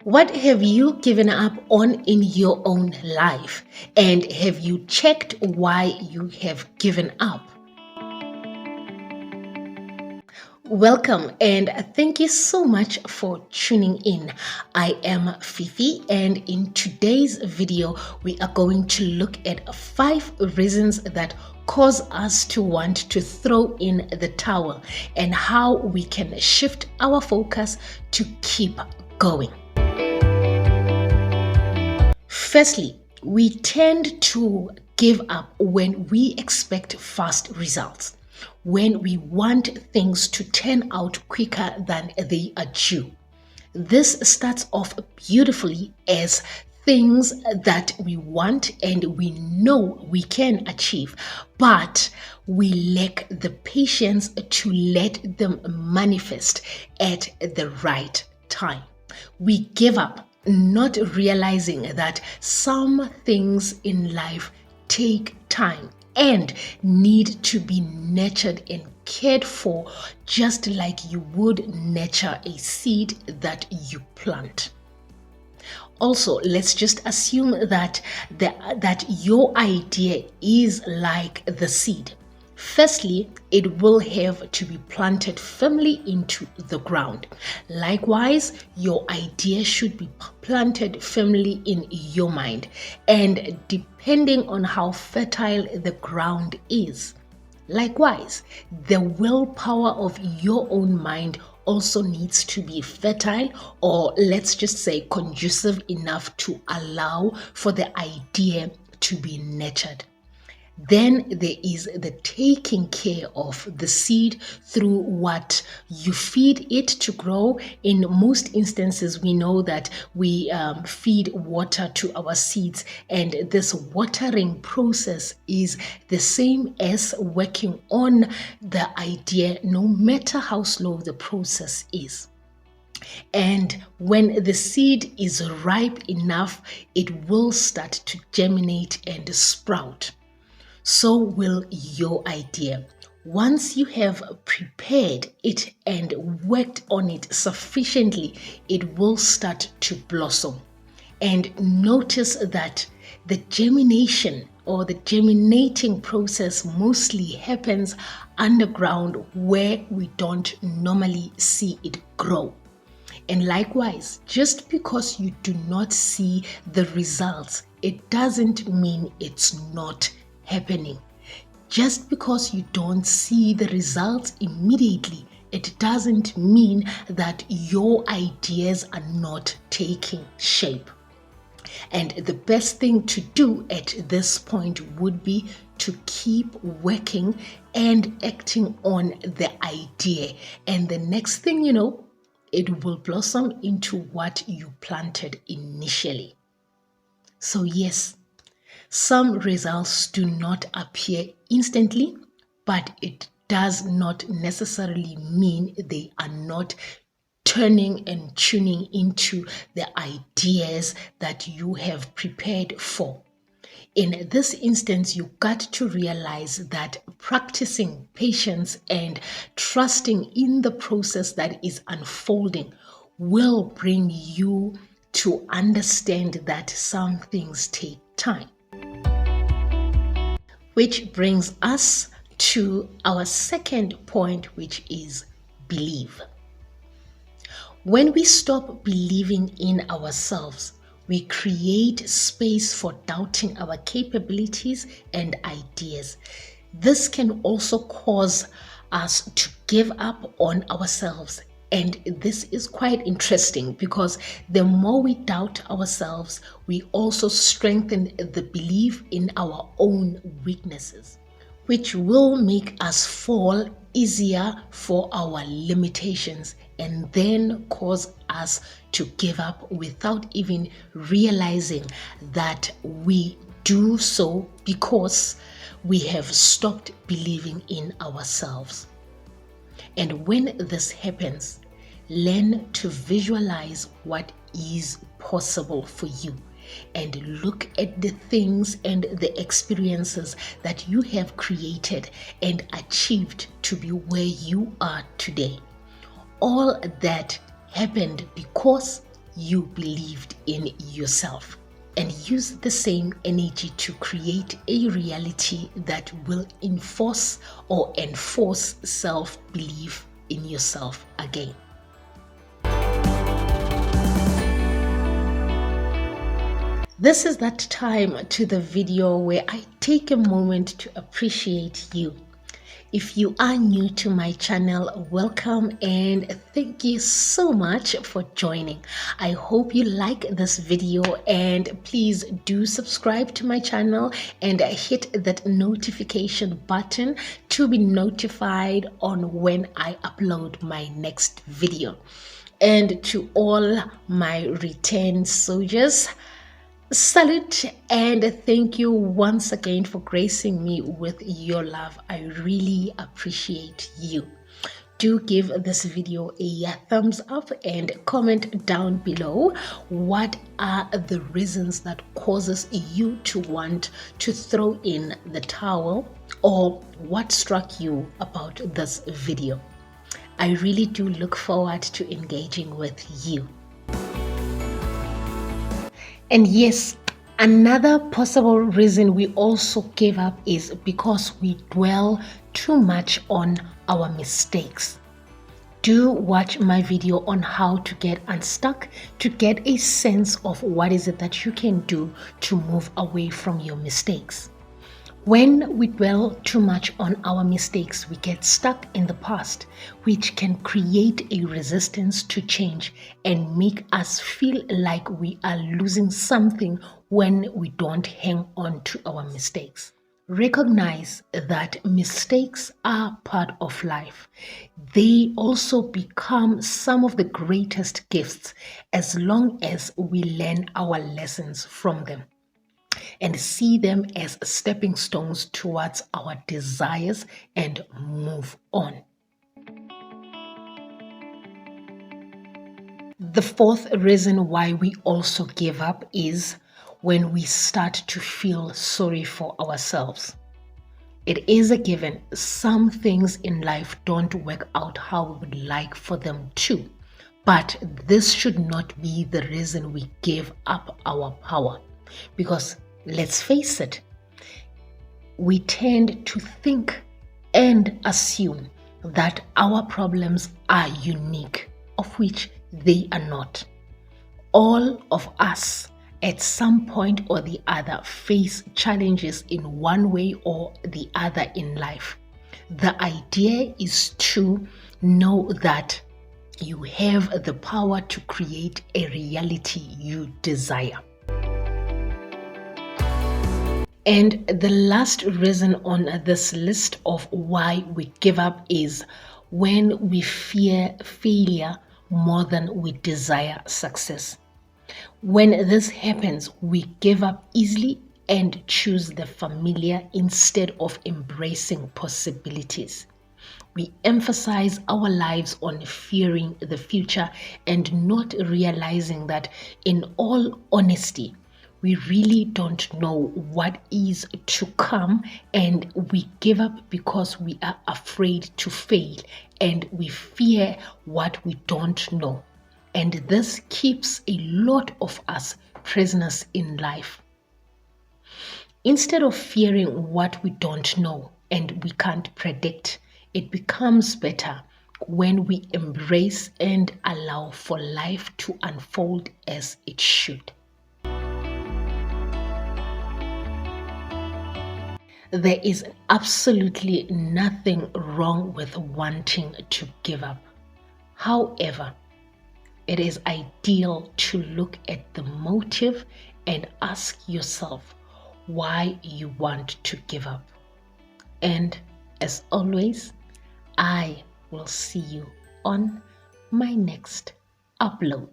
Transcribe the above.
What have you given up on in your own life? And have you checked why you have given up? Welcome and thank you so much for tuning in. I am Fifi, and in today's video, we are going to look at 5 reasons that cause us to want to throw in the towel and how we can shift our focus to keep going. Firstly, we tend to give up when we expect fast results, when we want things to turn out quicker than they are due. This starts off beautifully as things that we want and we know we can achieve, but we lack the patience to let them manifest at the right time. We give up, not realizing that some things in life take time and need to be nurtured and cared for, just like you would nurture a seed that you plant. Also, let's just assume that your idea is like the seed. Firstly, it will have to be planted firmly into the ground. Likewise, your idea should be planted firmly in your mind, and depending on how fertile the ground is. Likewise, the willpower of your own mind also needs to be fertile, or let's just say conducive enough to allow for the idea to be nurtured. Then there is the taking care of the seed through what you feed it to grow. In most instances, we know that we feed water to our seeds, and this watering process is the same as working on the idea, no matter how slow the process is. And when the seed is ripe enough, it will start to germinate and sprout. So will your idea. Once you have prepared it and worked on it sufficiently, it will start to blossom. And notice that the germination or the germinating process mostly happens underground, where we don't normally see it grow. And likewise, just because you do not see the results, it doesn't mean it's not happening. Just because you don't see the results immediately, it doesn't mean that your ideas are not taking shape. And the best thing to do at this point would be to keep working and acting on the idea. And the next thing you know, it will blossom into what you planted initially. So yes, some results do not appear instantly, but it does not necessarily mean they are not turning and tuning into the ideas that you have prepared for. In this instance, you got to realize that practicing patience and trusting in the process that is unfolding will bring you to understand that some things take time. Which brings us to our second point, which is believe. When we stop believing in ourselves, we create space for doubting our capabilities and ideas. This can also cause us to give up on ourselves. And this is quite interesting because the more we doubt ourselves, we also strengthen the belief in our own weaknesses, which will make us fall easier for our limitations and then cause us to give up without even realizing that we do so because we have stopped believing in ourselves. And when this happens, learn to visualize what is possible for you and look at the things and the experiences that you have created and achieved to be where you are today. All that happened because you believed in yourself, and use the same energy to create a reality that will enforce self-belief in yourself again. This is that time to the video where I take a moment to appreciate you. If you are new to my channel, welcome and thank you so much for joining. I hope you like this video, and please do subscribe to my channel and hit that notification button to be notified on when I upload my next video. And to all my return soldiers, salute and thank you once again for gracing me with your love. I really appreciate you. Do give this video a thumbs up and comment down below what are the reasons that causes you to want to throw in the towel, or what struck you about this video. I really do look forward to engaging with you. And yes, another possible reason we also give up is because we dwell too much on our mistakes. Do watch my video on how to get unstuck, to get a sense of what is it that you can do to move away from your mistakes. When we dwell too much on our mistakes, we get stuck in the past, which can create a resistance to change and make us feel like we are losing something when we don't hang on to our mistakes. Recognize that mistakes are part of life. They also become some of the greatest gifts as long as we learn our lessons from them and see them as stepping stones towards our desires and move on. The fourth reason why we also give up is when we start to feel sorry for ourselves. It is a given. Some things in life don't work out how we would like for them to, but this should not be the reason we give up our power, because let's face it, we tend to think and assume that our problems are unique, of which they are not. All of us at some point or the other face challenges in one way or the other in life. The idea is to know that you have the power to create a reality you desire. And the last reason on this list of why we give up is when we fear failure more than we desire success. When this happens, we give up easily and choose the familiar instead of embracing possibilities. We emphasize our lives on fearing the future and not realizing that, in all honesty, we really don't know what is to come, and we give up because we are afraid to fail and we fear what we don't know. And this keeps a lot of us prisoners in life. Instead of fearing what we don't know and we can't predict, it becomes better when we embrace and allow for life to unfold as it should. There is absolutely nothing wrong with wanting to give up. However, it is ideal to look at the motive and ask yourself why you want to give up. And as always, I will see you on my next upload.